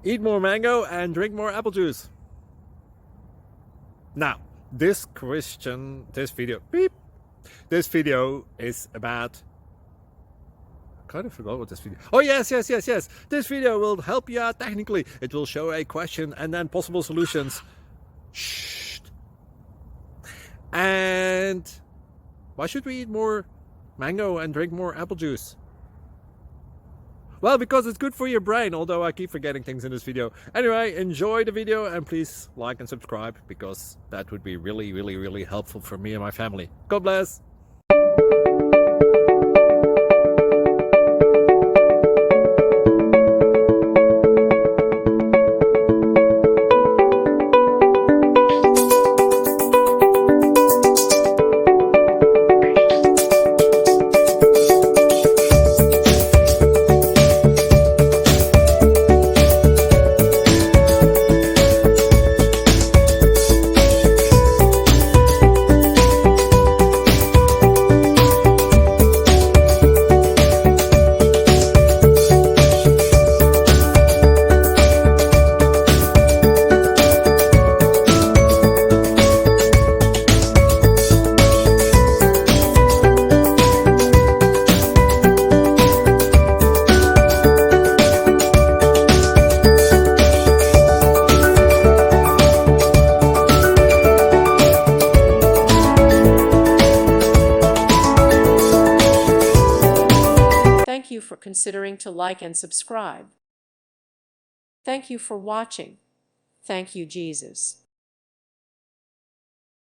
Eat more mango and drink more apple juice. Now, this video is about, I kind of forgot what this video. Oh yes. This video will help you out technically. It will show a question and then possible solutions. Shh. And why should we eat more mango and drink more apple juice? Well, because it's good for your brain, although I keep forgetting things in this video. Anyway, enjoy the video and please like and subscribe, because that would be really helpful for me and my family. God bless! Thank you for considering to like and subscribe. Thank you for watching. Thank you, Jesus.